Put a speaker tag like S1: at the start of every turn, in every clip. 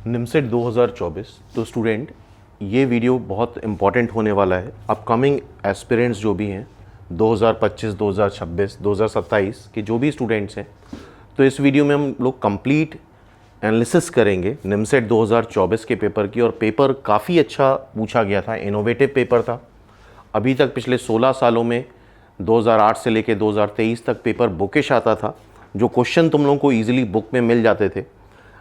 S1: निमसेट 2024। तो स्टूडेंट, ये वीडियो बहुत इम्पॉर्टेंट होने वाला है। अपकमिंग एस्पिरेंट्स जो भी हैं 2025, 2026, 2027 के जो भी स्टूडेंट्स हैं, तो इस वीडियो में हम लोग कंप्लीट एनालिसिस करेंगे निमसेट 2024 के पेपर की। और पेपर काफ़ी अच्छा पूछा गया था, इनोवेटिव पेपर था। अभी तक पिछले 16 सालों में 2008 से लेकर 2023 तक पेपर बुकिश आता था, जो क्वेश्चन तुम लोगों को ईजिली बुक में मिल जाते थे।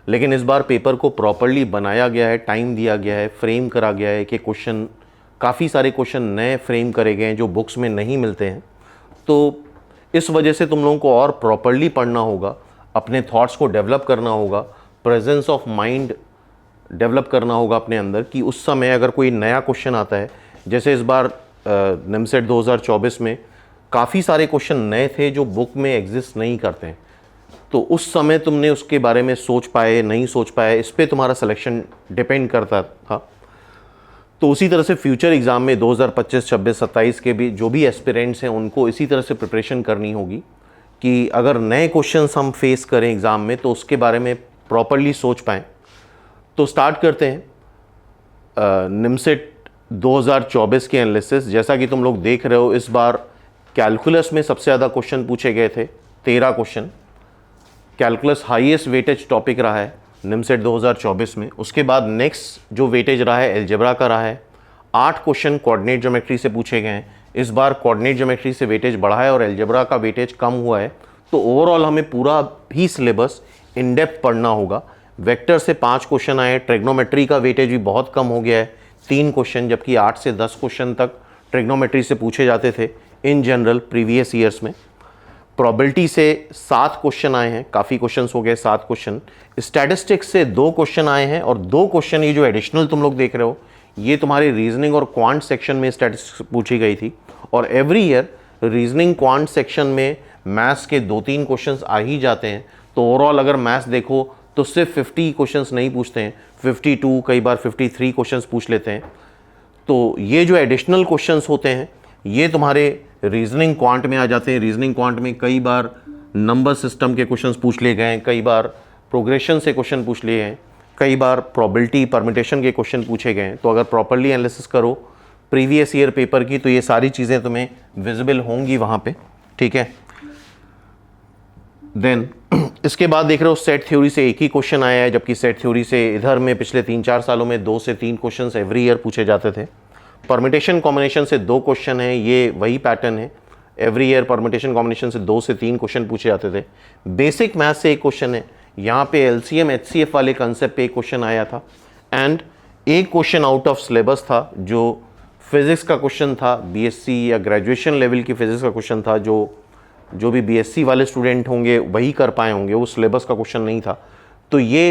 S1: लेकिन इस बार पेपर को प्रॉपरली बनाया गया है, टाइम दिया गया है, फ्रेम करा गया है कि क्वेश्चन, काफ़ी सारे क्वेश्चन नए फ्रेम करे गए हैं जो बुक्स में नहीं मिलते हैं। तो इस वजह से तुम लोगों को और प्रॉपरली पढ़ना होगा, अपने थॉट्स को डेवलप करना होगा, प्रेजेंस ऑफ माइंड डेवलप करना होगा अपने अंदर, कि उस समय अगर कोई नया क्वेश्चन आता है, जैसे इस बार निमसेट 2024 में काफ़ी सारे क्वेश्चन नए थे जो बुक में एग्जिस्ट नहीं करते हैं, तो उस समय तुमने उसके बारे में सोच पाए नहीं सोच पाए, इस पे तुम्हारा सिलेक्शन डिपेंड करता था। तो उसी तरह से फ्यूचर एग्ज़ाम में 2025, 26, 27 के भी जो भी एस्पिरेंट्स हैं उनको इसी तरह से प्रिपरेशन करनी होगी कि अगर नए क्वेश्चंस हम फेस करें एग्ज़ाम में तो उसके बारे में प्रॉपरली सोच पाएँ। तो स्टार्ट करते हैं निमसेट 2024 के एनालिसिस। जैसा कि तुम लोग देख रहे हो, इस बार कैलकुलस में सबसे ज़्यादा क्वेश्चन पूछे गए थे, 13 question. Calculus highest weightage topic रहा है निमसेट 2024 में। उसके बाद नेक्स्ट जो वेटेज रहा है एलजेब्रा का रहा है। 8 क्वेश्चन कोऑर्डिनेट ज्योमेट्री से पूछे गए हैं। इस बार कोऑर्डिनेट ज्योमेट्री से वेटेज बढ़ा है और एलजेब्रा का वेटेज कम हुआ है। तो ओवरऑल हमें पूरा भी सिलेबस इन डेप्थ पढ़ना होगा। वेक्टर से 5 क्वेश्चन आए। ट्रिग्नोमेट्री का वेटेज भी बहुत कम हो गया है, 3 क्वेश्चन, जबकि 8 से 10 क्वेश्चन तक ट्रिग्नोमेट्री से पूछे जाते थे इन जनरल प्रीवियस ईयर्स में। प्रोबेबिलिटी से 7 क्वेश्चन आए हैं, काफ़ी क्वेश्चंस हो गए, 7 क्वेश्चन। स्टैटिस्टिक्स से 2 क्वेश्चन आए हैं और 2 क्वेश्चन ये जो एडिशनल तुम लोग देख रहे हो, ये तुम्हारे रीजनिंग और क्वांट सेक्शन में स्टैटिस्टिक्स पूछी गई थी। और every year reasoning quant section में मैथ्स के 2-3 क्वेश्चंस आ ही जाते हैं। तो ओवरऑल अगर मैथ्स देखो तो सिर्फ 50 क्वेश्चंस नहीं पूछते हैं, 52, कई बार 53 क्वेश्चंस पूछ लेते हैं। तो ये जो एडिशनल क्वेश्चंस होते हैं ये तुम्हारे रीजनिंग क्वांट में आ जाते हैं। रीजनिंग क्वांट में कई बार नंबर सिस्टम के क्वेश्चंस पूछ लिए गए हैं, कई बार प्रोग्रेशन से क्वेश्चन पूछ लिए हैं, कई बार प्रोबेबिलिटी परम्यूटेशन के क्वेश्चन पूछे गए हैं। तो अगर प्रॉपरली एनालिसिस करो प्रीवियस ईयर पेपर की तो ये सारी चीज़ें तुम्हें विजिबल होंगी वहाँ पे, ठीक है। देन इसके बाद देख रहे हो सेट थ्योरी से एक ही क्वेश्चन आया है, जबकि सेट थ्योरी से इधर में पिछले 3-4 सालों में 2 से 3 क्वेश्चन एवरी ईयर पूछे जाते थे। परमिटेशन कॉम्बिनेशन से 2 क्वेश्चन है, ये वही पैटर्न है। एवरी ईयर परमिटेशन कॉम्बिनेशन से 2 से 3 क्वेश्चन पूछे जाते थे। बेसिक मैथ से 1 क्वेश्चन है, यहाँ पे एलसीएम एचसीएफ वाले कंसेप्ट पे 1 क्वेश्चन आया था। एंड एक क्वेश्चन आउट ऑफ सिलेबस था जो फिजिक्स का क्वेश्चन था, बीएससी या ग्रेजुएशन लेवल की फिजिक्स का क्वेश्चन था, जो भी बीएससी वाले स्टूडेंट होंगे वही कर पाए होंगे, वो सिलेबस का क्वेश्चन नहीं था। तो ये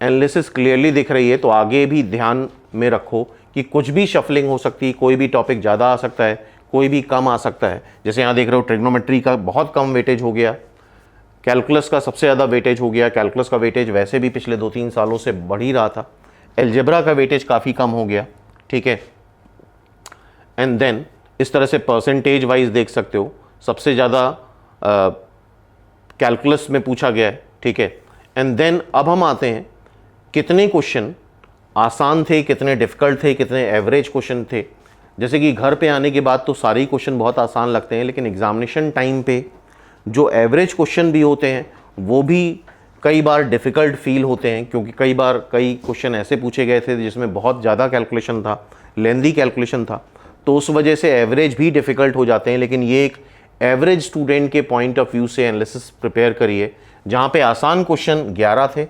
S1: एनालिसिस क्लियरली दिख रही है। तो आगे भी ध्यान में रखो कि कुछ भी शफलिंग हो सकती है, कोई भी टॉपिक ज़्यादा आ सकता है, कोई भी कम आ सकता है। जैसे यहाँ देख रहे हो ट्रिग्नोमेट्री का बहुत कम वेटेज हो गया, कैलकुलस का सबसे ज़्यादा वेटेज हो गया। कैलकुलस का वेटेज वैसे भी पिछले 2-3 सालों से बढ़ ही रहा था। एलजेब्रा का वेटेज काफ़ी कम हो गया, ठीक है। एंड देन इस तरह से परसेंटेज वाइज देख सकते हो, सबसे ज़्यादा कैलकुलस में पूछा गया है, ठीक है। एंड देन अब हम आते हैं कितने क्वेश्चन आसान थे, कितने डिफ़िकल्ट थे, कितने एवरेज क्वेश्चन थे। जैसे कि घर पे आने के बाद तो सारे ही क्वेश्चन बहुत आसान लगते हैं, लेकिन एग्जामिनेशन टाइम पे जो एवरेज क्वेश्चन भी होते हैं वो भी कई बार डिफ़िकल्ट फील होते हैं, क्योंकि कई बार कई क्वेश्चन ऐसे पूछे गए थे जिसमें बहुत ज़्यादा कैलकुलेशन था, लेंदी कैलकुलेशन था। तो उस वजह से एवरेज भी डिफ़िकल्ट हो जाते हैं। लेकिन ये एक एवरेज स्टूडेंट के पॉइंट ऑफ व्यू से एनालिसिस प्रिपेयर करिए, जहाँ पे आसान क्वेश्चन 11 थे,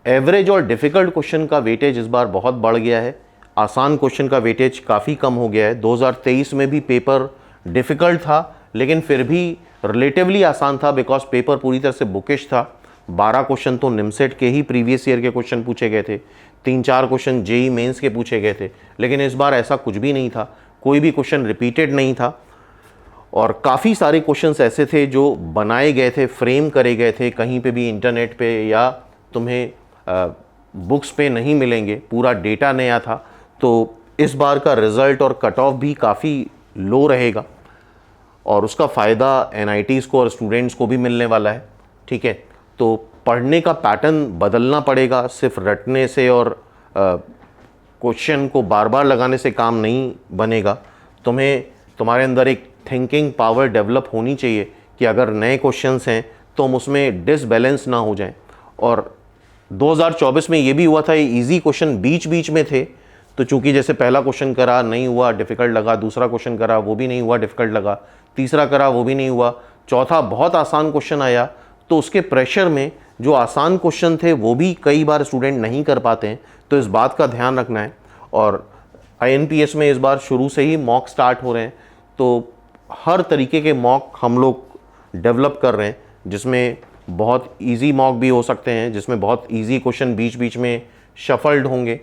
S1: एवरेज और डिफ़िकल्ट क्वेश्चन का वेटेज इस बार बहुत बढ़ गया है, आसान क्वेश्चन का वेटेज काफ़ी कम हो गया है। 2023 में भी पेपर डिफ़िकल्ट था, लेकिन फिर भी रिलेटिवली आसान था, बिकॉज पेपर पूरी तरह से बुकिश था। 12 क्वेश्चन तो निमसेट के ही प्रीवियस ईयर के क्वेश्चन पूछे गए थे, 3-4 क्वेश्चन जेई मेंस के पूछे गए थे। लेकिन इस बार ऐसा कुछ भी नहीं था, कोई भी क्वेश्चन रिपीटेड नहीं था। और काफ़ी सारे क्वेश्चंस ऐसे थे जो बनाए गए थे, फ्रेम करे गए थे, कहीं पे भी इंटरनेट पे या तुम्हें बुक्स पे नहीं मिलेंगे, पूरा डेटा नया था। तो इस बार का रिज़ल्ट और कट ऑफ भी काफ़ी लो रहेगा और उसका फ़ायदा एनआईटीज़ को और स्टूडेंट्स को भी मिलने वाला है, ठीक है। तो पढ़ने का पैटर्न बदलना पड़ेगा। सिर्फ रटने से और क्वेश्चन को बार बार लगाने से काम नहीं बनेगा। तुम्हारे अंदर एक थिंकिंग पावर डेवलप होनी चाहिए कि अगर नए क्वेश्चंस हैं तो हम उसमें डिसबैलेंस ना हो जाएं। और 2024 में ये भी हुआ था, ये इजी क्वेश्चन बीच बीच में थे, तो चूंकि जैसे पहला क्वेश्चन करा नहीं हुआ, डिफ़िकल्ट लगा, दूसरा क्वेश्चन करा वो भी नहीं हुआ, डिफ़िकल्ट लगा, तीसरा करा वो भी नहीं हुआ, चौथा बहुत आसान क्वेश्चन आया, तो उसके प्रेशर में जो आसान क्वेश्चन थे वो भी कई बार स्टूडेंट नहीं कर पाते हैं। तो इस बात का ध्यान रखना है। और INPS में इस बार शुरू से ही मॉक स्टार्ट हो रहे हैं, तो हर तरीके के मॉक हम लोग डेवलप कर रहे हैं, जिसमें बहुत इजी मॉक भी हो सकते हैं, जिसमें बहुत इजी क्वेश्चन बीच बीच में शफल्ड होंगे,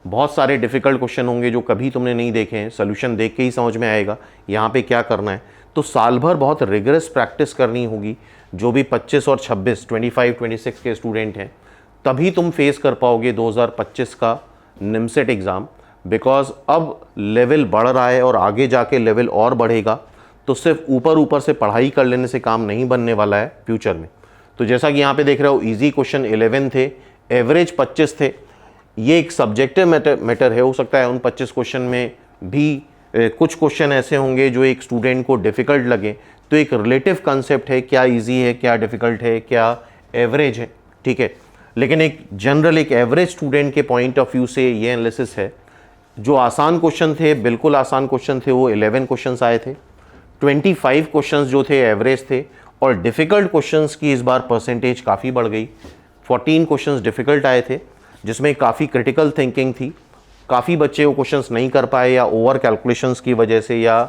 S1: बहुत सारे डिफ़िकल्ट क्वेश्चन होंगे जो कभी तुमने नहीं देखे हैं, सोल्यूशन देख के ही समझ में आएगा यहाँ पे क्या करना है। तो साल भर बहुत रिगरस प्रैक्टिस करनी होगी। जो भी 25 और 26, 25-26 के स्टूडेंट हैं, तभी तुम फेस कर पाओगे 2025 का निमसेट एग्ज़ाम। बिकॉज अब लेवल बढ़ रहा है और आगे जाके लेवल और बढ़ेगा, तो सिर्फ ऊपर ऊपर से पढ़ाई कर लेने से काम नहीं बनने वाला है फ्यूचर में। तो जैसा कि यहाँ पे देख रहे हो, इजी क्वेश्चन 11 थे, एवरेज 25 थे। ये एक सब्जेक्टिव मैटर है, हो सकता है उन 25 क्वेश्चन में भी कुछ क्वेश्चन ऐसे होंगे जो एक स्टूडेंट को डिफ़िकल्ट लगे। तो एक रिलेटिव कंसेप्ट है, क्या इजी है, क्या डिफ़िकल्ट है, क्या एवरेज है, ठीक है। लेकिन एक जनरल, एक एवरेज स्टूडेंट के पॉइंट ऑफ व्यू से ये एनालिसिस है, जो आसान क्वेश्चन थे, बिल्कुल आसान क्वेश्चन थे, वो 11 क्वेश्चंस आए थे। 25 क्वेश्चंस जो थे एवरेज थे, और डिफ़िकल्ट क्वेश्चंस की इस बार परसेंटेज काफ़ी बढ़ गई। 14 क्वेश्चंस डिफ़िकल्ट आए थे, जिसमें काफ़ी क्रिटिकल थिंकिंग थी। काफ़ी बच्चे वो क्वेश्चंस नहीं कर पाए, या ओवर कैलकुलेशंस की वजह से, या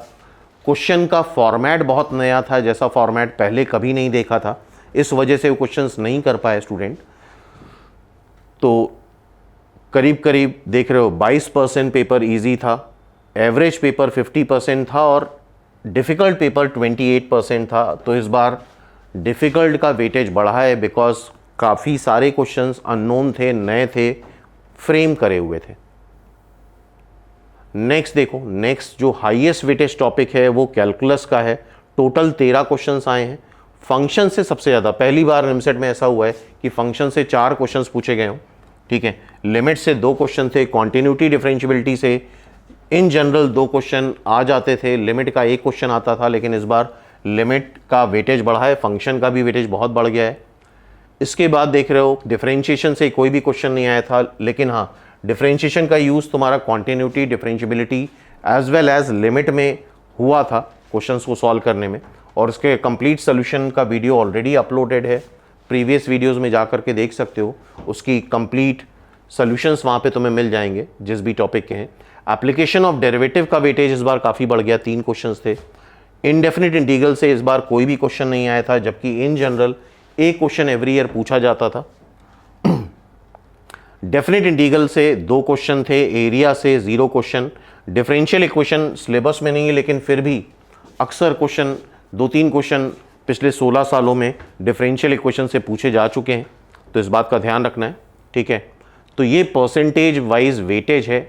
S1: क्वेश्चन का फॉर्मेट बहुत नया था, जैसा फॉर्मेट पहले कभी नहीं देखा था, इस वजह से वो क्वेश्चंस नहीं कर पाए स्टूडेंट। तो करीब करीब देख रहे हो 22% पेपर इजी था, एवरेज पेपर 50% था, और डिफ़िकल्ट पेपर 28% था। तो इस बार डिफ़िकल्ट का वेटेज बढ़ा है, बिकॉज काफ़ी सारे क्वेश्चंस अननोन थे, नए थे, फ्रेम करे हुए थे। नेक्स्ट देखो, नेक्स्ट जो हाईएस्ट वेटेज टॉपिक है वो कैलकुलस का है। टोटल 13 क्वेश्चंस आए हैं। फंक्शन से सबसे ज़्यादा, पहली बार निमसेट में ऐसा हुआ है कि फंक्शन से 4 क्वेश्चंस पूछे गए हों, ठीक है। लिमिट से 2 क्वेश्चन थे, कॉन्टिन्यूटी डिफरेंशियबिलिटी से इन जनरल 2 क्वेश्चन आ जाते थे, लिमिट का 1 क्वेश्चन आता था, लेकिन इस बार लिमिट का वेटेज बढ़ा है, फंक्शन का भी वेटेज बहुत बढ़ गया है। इसके बाद देख रहे हो, डिफरेंशिएशन से कोई भी क्वेश्चन नहीं आया था, लेकिन हाँ, डिफरेंशिएशन का यूज़ तुम्हारा continuity differentiability as well as limit में हुआ था क्वेश्चंस को सॉल्व करने में। और इसके कंप्लीट सोल्यूशन का वीडियो ऑलरेडी अपलोडेड है, प्रीवियस वीडियोस में जा करके देख सकते हो, उसकी कंप्लीट सोल्यूशंस वहाँ पे तुम्हें मिल जाएंगे जिस भी टॉपिक के हैं। एप्लीकेशन ऑफ डेरिवेटिव का वेटेज इस बार काफ़ी बढ़ गया, 3 क्वेश्चंस थे। इनडेफिनिट इंटीग्रल से इस बार कोई भी क्वेश्चन नहीं आया था, जबकि इन जनरल एक क्वेश्चन एवरी ईयर पूछा जाता था। डेफिनेट इंटीग्रल से 2 क्वेश्चन थे, एरिया से 0 क्वेश्चन। डिफरेंशियल इक्वेशन सिलेबस में नहीं है, लेकिन फिर भी अक्सर क्वेश्चन 2-3 क्वेश्चन पिछले 16 सालों में डिफरेंशियल इक्वेशन से पूछे जा चुके हैं, तो इस बात का ध्यान रखना है, ठीक है। तो ये परसेंटेज वाइज वेटेज है,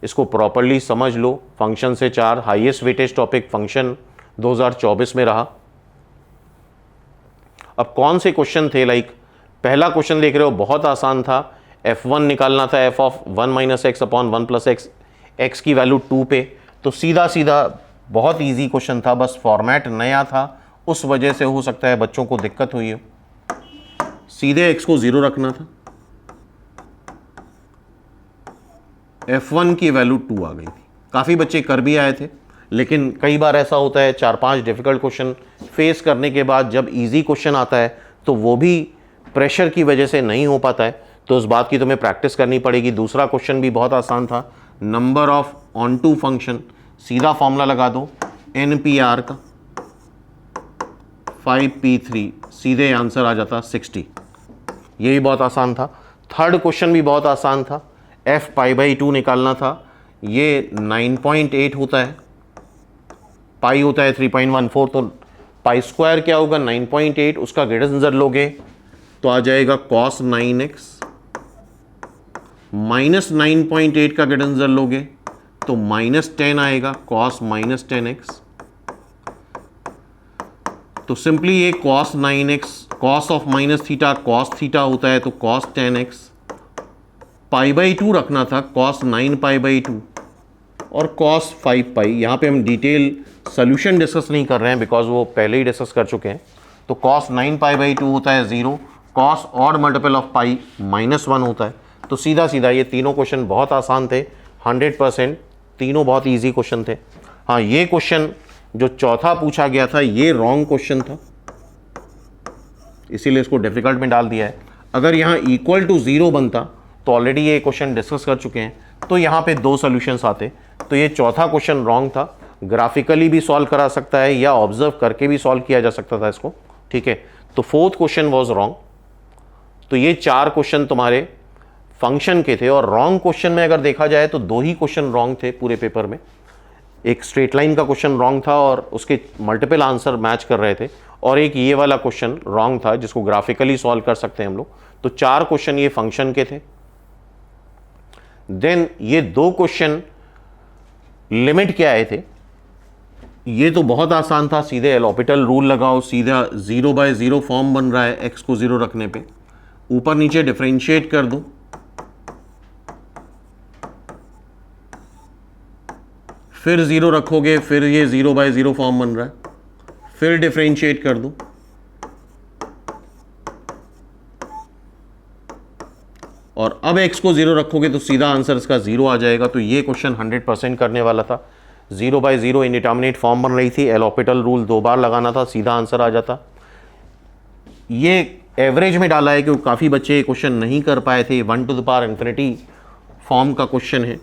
S1: इसको प्रॉपरली समझ लो। फंक्शन से 4, हाईएस्ट वेटेज टॉपिक फंक्शन 2024 में रहा। अब कौन से क्वेश्चन थे, लाइक पहला क्वेश्चन देख रहे हो, बहुत आसान था, f1 निकालना था, f of 1 - x upon 1 + x, x की वैल्यू 2 पे। तो सीधा सीधा बहुत इजी क्वेश्चन था, बस फॉर्मेट नया था, उस वजह से हो सकता है बच्चों को दिक्कत हुई हो। सीधे x को 0 रखना था, f1 की वैल्यू 2 आ गई थी। काफ़ी बच्चे कर भी आए थे, लेकिन कई बार ऐसा होता है 4-5 डिफ़िकल्ट क्वेश्चन फेस करने के बाद जब इजी क्वेश्चन आता है तो वो भी प्रेशर की वजह से नहीं हो पाता है, तो इस बात की तुम्हें प्रैक्टिस करनी पड़ेगी। दूसरा क्वेश्चन भी बहुत आसान था, number of onto function, सीधा फॉर्मूला लगा दो NPR का 5p3, सीधे आंसर आ जाता 60। ये भी बहुत आसान था। थर्ड क्वेश्चन भी बहुत आसान था, f π/2 निकालना था, ये 9.8 होता है, पाई होता है 3.14, तो पाई स्क्वायर क्या होगा 9.8, उसका ग्रेटर नजर लोगे तो आ जाएगा cos 9x, माइनस 9.8 का ग्रेटर नजर लोगे तो -10 आएगा, cos -10x। तो सिंपली ये cos 9x cos of minus theta cos theta होता है, तो cos 10x π/2 रखना था, cos 9π/2 और cos 5π। यहाँ पे हम डिटेल सोल्यूशन डिस्कस नहीं कर रहे हैं बिकॉज वो पहले ही डिस्कस कर चुके हैं। तो cos 9π/2 होता है 0, cos ऑड मल्टीपल ऑफ पाई -1 होता है। तो सीधा सीधा ये तीनों क्वेश्चन बहुत आसान थे, 100%, तीनों बहुत इजी क्वेश्चन थे। हाँ, ये क्वेश्चन जो चौथा पूछा गया था ये रॉन्ग क्वेश्चन था, इसीलिए इसको डिफिकल्ट में डाल दिया है। अगर यहाँ इक्वल टू 0 बनता तो ऑलरेडी ये क्वेश्चन डिस्कस कर चुके हैं, तो यहाँ पे 2 सॉल्यूशंस आते। तो ये चौथा क्वेश्चन रॉन्ग था, ग्राफिकली भी सॉल्व करा सकता है या ऑब्जर्व करके भी सॉल्व किया जा सकता था इसको, ठीक है। तो फोर्थ क्वेश्चन वाज रॉन्ग। तो ये 4 क्वेश्चन तुम्हारे फंक्शन के थे, और रॉन्ग क्वेश्चन में अगर देखा जाए तो 2 ही क्वेश्चन रॉन्ग थे पूरे पेपर में। एक स्ट्रेट लाइन का क्वेश्चन रॉन्ग था और उसके मल्टीपल आंसर मैच कर रहे थे, और एक ये वाला क्वेश्चन रॉन्ग था जिसको ग्राफिकली सॉल्व कर सकते हैं हम लोग। तो 4 क्वेश्चन ये फंक्शन के थे। देन ये 2 क्वेश्चन लिमिट के आए थे। ये तो बहुत आसान था, सीधे एल हॉपिटल रूल लगाओ, सीधा 0/0 फॉर्म बन रहा है x को 0 रखने पे, ऊपर नीचे डिफरेंशिएट कर दो, फिर 0 रखोगे, फिर ये 0/0 फॉर्म बन रहा है, फिर डिफरेंशिएट कर दो, और अब x को 0 रखोगे तो सीधा आंसर इसका 0 आ जाएगा। तो ये क्वेश्चन 100% करने वाला था। 0/0 इंडिटर्मिनेट फॉर्म बन रही थी, एल हॉपिटल रूल 2 बार लगाना था, सीधा आंसर आ जाता। ये एवरेज में डाला है क्योंकि काफ़ी बच्चे ये क्वेश्चन नहीं कर पाए थे, 1∞ फॉर्म का क्वेश्चन है।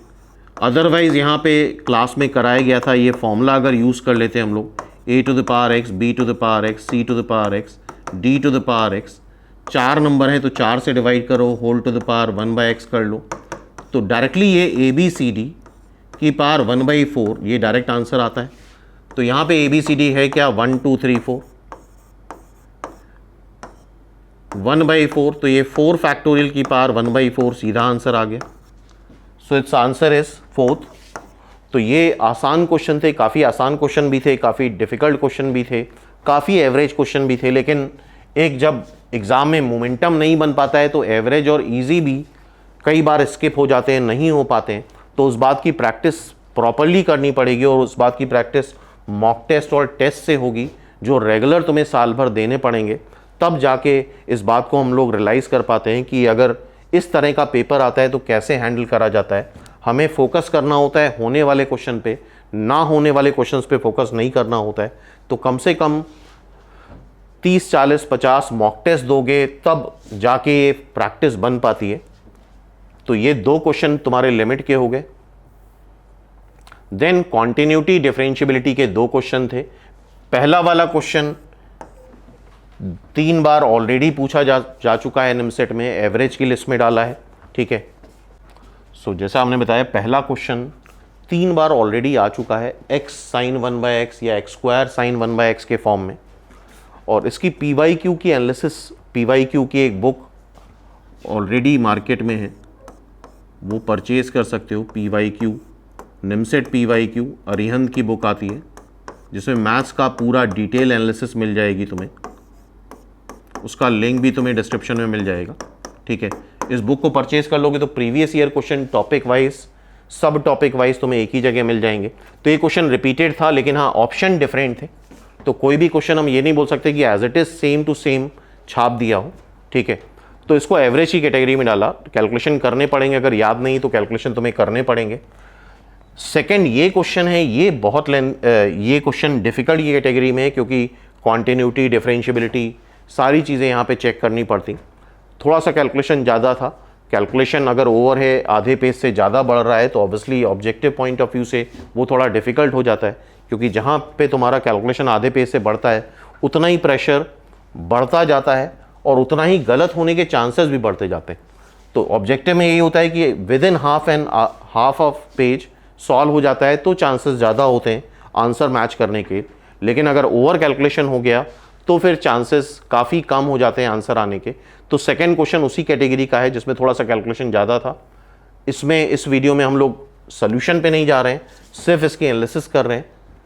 S1: अदरवाइज़ यहाँ पे क्लास में कराया गया था, ये फॉर्मूला अगर यूज़ कर लेते हैं हम लोग, a⁴x, b⁴x, c⁴x, d⁴x, 4 number है तो 4 से डिवाइड करो, whole to the power 1/x कर लो, तो डायरेक्टली ये ABCD की पावर 1/4 ये डायरेक्ट आंसर आता है। तो यहाँ पे ABCD है क्या, 1 2 3 4, 1/4, तो ये 4 फैक्टोरियल की पावर 1/4 सीधा आंसर आ गया। So it's answer is 4th। तो ये आसान क्वेश्चन थे, काफ़ी आसान क्वेश्चन भी थे, काफ़ी डिफ़िकल्ट क्वेश्चन भी थे, काफ़ी एवरेज क्वेश्चन भी थे। लेकिन एक जब एग्ज़ाम में मोमेंटम नहीं बन पाता है तो एवरेज और इजी भी कई बार स्किप हो जाते हैं, नहीं हो पाते हैं। तो उस बात की प्रैक्टिस प्रॉपरली करनी पड़ेगी, और उस बात की प्रैक्टिस मॉक टेस्ट और टेस्ट से होगी जो रेगुलर तुम्हें साल भर देने पड़ेंगे। तब जाके इस बात को हम लोग रियलाइज़ कर पाते हैं कि अगर इस तरह का पेपर आता है तो कैसे हैंडल करा जाता है। हमें फोकस करना होता है होने वाले क्वेश्चन पे, ना होने वाले क्वेश्चंस पे फोकस नहीं करना होता है। तो कम से कम 30 40 50 मॉक टेस्ट दोगे तब जाके ये प्रैक्टिस बन पाती है। तो ये 2 क्वेश्चन तुम्हारे लिमिट के हो गए। देन कॉन्टिन्यूटी डिफरेंशिएबिलिटी के 2 क्वेश्चन थे। पहला वाला क्वेश्चन 3 बार ऑलरेडी पूछा जा चुका है निमसेट में, एवरेज की लिस्ट में डाला है, ठीक है। सो जैसा हमने बताया पहला क्वेश्चन 3 बार ऑलरेडी आ चुका है, x sin 1/x या x² sin 1/x के फॉर्म में। और इसकी PYQ की एनालिसिस, PYQ की एक बुक ऑलरेडी मार्केट में है, वो परचेज कर सकते हो। PYQ, निमसेट PYQ, अरिहंत की बुक आती है जिसमें मैथ्स का पूरा डिटेल एनालिसिस मिल जाएगी तुम्हें। उसका लिंक भी तुम्हें डिस्क्रिप्शन में मिल जाएगा, ठीक है। इस बुक को परचेज कर लोगे तो previous year question topic wise, सब टॉपिक वाइज तुम्हें एक ही जगह मिल जाएंगे। तो ये क्वेश्चन रिपीटेड था, लेकिन हाँ ऑप्शन डिफरेंट थे, तो कोई भी क्वेश्चन हम ये नहीं बोल सकते कि as it is same to same छाप दिया हो, ठीक है। तो इसको एवरेज की कैटेगरी में डाला। कैलकुलेशन करने पड़ेंगे, अगर याद नहीं तो कैलकुलेशन तुम्हें करने पड़ेंगे। सेकंड ये क्वेश्चन है, ये बहुत ये क्वेश्चन डिफिकल्ट ये कैटेगरी में है क्योंकि कॉन्टिन्यूटी, डिफरेंशिएबिलिटी, सारी चीज़ें यहाँ पे चेक करनी पड़ती। थोड़ा सा कैलकुलेशन ज़्यादा था। कैलकुलेशन अगर ओवर है, आधे पेज से ज़्यादा बढ़ रहा है, तो obviously objective point of view से वो थोड़ा डिफिकल्ट हो जाता है, क्योंकि जहाँ पे तुम्हारा कैलकुलेशन आधे पेज से बढ़ता है उतना ही प्रेशर बढ़ता जाता है और उतना ही गलत होने के चांसेस भी बढ़ते जाते हैं। तो ऑब्जेक्टिव में यही होता है कि with in half of page solve हो जाता है, तो चांसेस ज़्यादा होते हैं आंसर मैच करने के। लेकिन अगर ओवर कैलकुलेशन हो गया तो फिर चांसेस काफ़ी कम हो जाते हैं आंसर आने के। तो सेकंड क्वेश्चन उसी कैटेगरी का है जिसमें थोड़ा सा कैलकुलेशन ज़्यादा था। इसमें इस वीडियो में हम लोग सोल्यूशन पे नहीं जा रहे हैं, सिर्फ इसकी एनालिसिस कर रहे हैं।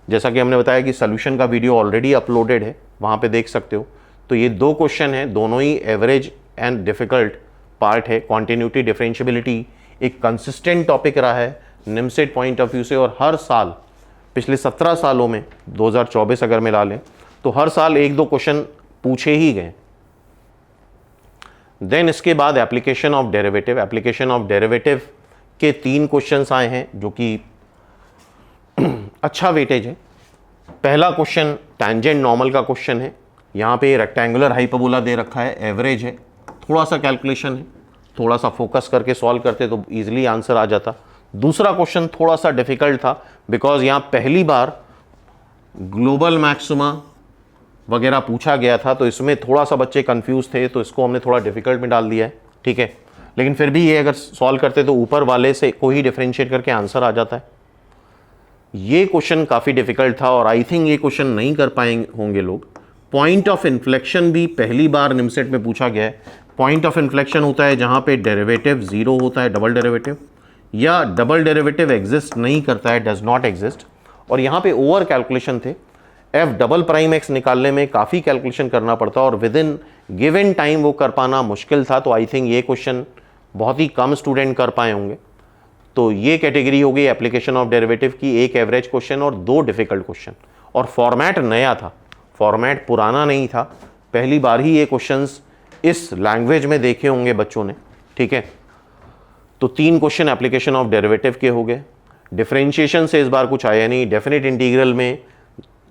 S1: जैसा कि हमने बताया कि सोल्यूशन का वीडियो ऑलरेडी अपलोडेड है, वहाँ पे देख सकते हो। तो ये 2 क्वेश्चन हैं, दोनों ही एवरेज एंड डिफ़िकल्ट पार्ट है। कॉन्टिन्यूटी डिफरेंशियबिलिटी एक कंसिस्टेंट टॉपिक रहा है निमसेट पॉइंट ऑफ व्यू से, और हर साल पिछले 17 सालों में 2024 अगर मिला लें तो हर साल 1-2 क्वेश्चन पूछे ही गए। देन इसके बाद application of derivative, application of derivative के 3 क्वेश्चंस आए हैं जो कि अच्छा वेटेज है। पहला क्वेश्चन टैंजेंट नॉर्मल का क्वेश्चन है, यहाँ पे रेक्टेंगुलर हाइपरबोला दे रखा है, एवरेज है, थोड़ा सा कैलकुलेशन है, थोड़ा सा फोकस करके सॉल्व करते तो इजीली आंसर आ जाता। दूसरा क्वेश्चन थोड़ा सा डिफिकल्ट था बिकॉज यहाँ पहली बार ग्लोबल मैक्सिमा वगैरह पूछा गया था, तो इसमें थोड़ा सा बच्चे कंफ्यूज थे, तो इसको हमने थोड़ा डिफिकल्ट में डाल दिया है, ठीक है। लेकिन फिर भी ये अगर सॉल्व करते तो ऊपर वाले से को ही डिफरेंशिएट करके आंसर आ जाता है। ये क्वेश्चन काफ़ी डिफिकल्ट था और आई थिंक ये क्वेश्चन नहीं कर पाएंगे होंगे लोग। पॉइंट ऑफ इन्फ्लेक्शन भी पहली बार निमसेट में पूछा गया है। पॉइंट ऑफ इन्फ्लेक्शन होता है जहाँ पे डेरिवेटिव 0 होता है, डबल डेरिवेटिव, या डबल डेरिवेटिव एग्जिस्ट नहीं करता है, डज नॉट एग्जिस्ट, और यहाँ पे ओवर कैलकुलेशन थे। एफ डबल प्राइम एक्स निकालने में काफ़ी कैलकुलेशन करना पड़ता और विद इन गिवन टाइम वो कर पाना मुश्किल था। तो आई थिंक ये क्वेश्चन बहुत ही कम स्टूडेंट कर पाए होंगे। तो ये कैटेगरी हो गई एप्लीकेशन ऑफ डेरिवेटिव की, 1 एवरेज क्वेश्चन और 2 डिफिकल्ट क्वेश्चन। और फॉर्मेट नया था, फॉर्मेट पुराना नहीं था, पहली बार ही ये क्वेश्चंस इस लैंग्वेज में देखे होंगे बच्चों ने, ठीक है। तो 3 क्वेश्चन एप्लीकेशन ऑफ डेरिवेटिव के हो गए। डिफरेंशिएशन से इस बार कुछ आया नहीं। डेफिनेट इंटीग्रल में